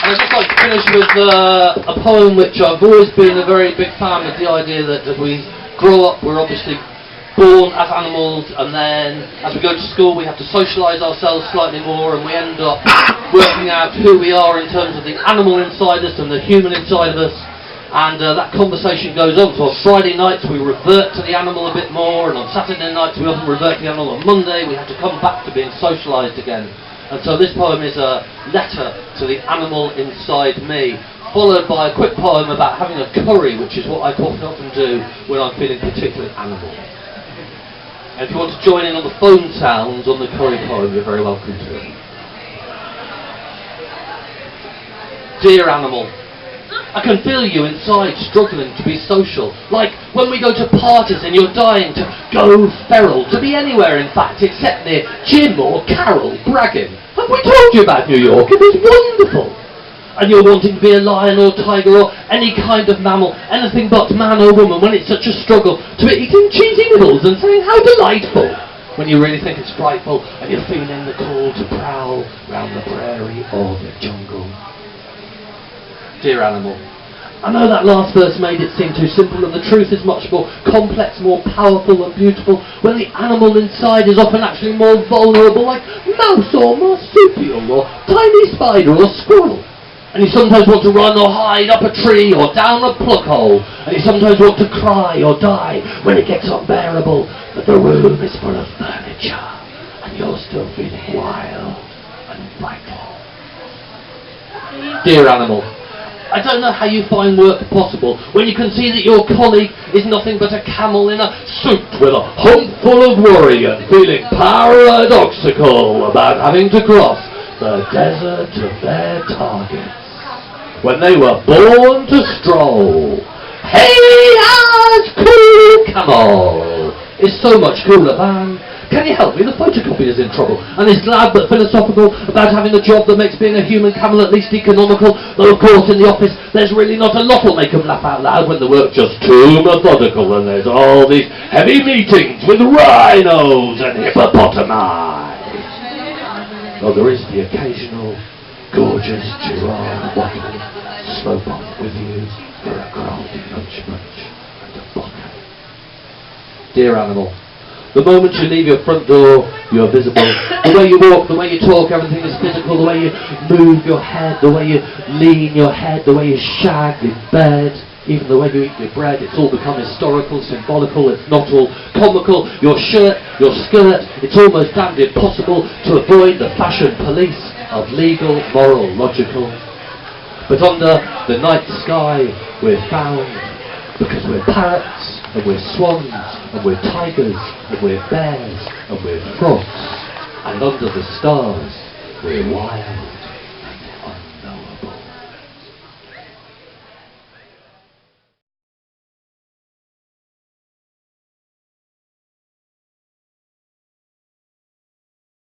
I'd just like to finish with a poem which I've always been a very big fan of, the idea that as we grow up, we're obviously born as animals, and then as we go to school we have to socialise ourselves slightly more, and we end up working out who we are in terms of the animal inside us and the human inside of us, and that conversation goes on. So on Friday nights we revert to the animal a bit more, and on Saturday nights we often revert to the animal. On Monday we have to come back to being socialised again. And so this poem is a letter to the animal inside me, followed by a quick poem about having a curry, which is what I quite often do when I'm feeling particularly animal. And if you want to join in on the phone sounds on the curry poem, you're very welcome to it. Dear animal, I can feel you inside struggling to be social. Like when we go to parties and you're dying to go feral, to be anywhere in fact except near Jim or Carol bragging. Have we told you about New York? It was wonderful. And you're wanting to be a lion or tiger or any kind of mammal, anything but man or woman, when it's such a struggle to be eating cheesy nibbles and saying how delightful, when you really think it's frightful and you're feeling the call to prowl round the prairie or the jungle. Dear animal, I know that last verse made it seem too simple, and the truth is much more complex, more powerful and beautiful when the animal inside is often actually more vulnerable, like mouse or marsupial or tiny spider or squirrel. And you sometimes want to run or hide up a tree or down a pluck hole. And you sometimes want to cry or die when it gets unbearable. But the room is full of furniture and you're still feeling wild and vital. Dear animal, I don't know how you find work possible when you can see that your colleague is nothing but a camel in a suit with a hump full of worry and feeling paradoxical about having to cross the desert of their targets when they were born to stroll. Hey, as cool camel is so much cooler than. Can you help me? The photocopy is in trouble, and is glad but philosophical about having a job that makes being a human camel at least economical. Though of course in the office there's really not a lot will make them laugh out loud when the work's just too methodical, and there's all these heavy meetings with rhinos and hippopotami. Though there is the occasional gorgeous giraffe walking slope off with you for a crowded lunch munch and a bucket. Dear animal, the moment you leave your front door, you're visible. The way you walk, the way you talk, everything is physical. The way you move your head, the way you lean your head, the way you shag in bed, even the way you eat your bread, it's all become historical, symbolical, it's not all comical. Your shirt, your skirt, it's almost damned impossible to avoid the fashion police of legal, moral, logical. But under the night sky we're found because we're parrots and we're swans and we're tigers and we're bears and we're frogs, and under the stars we're wild.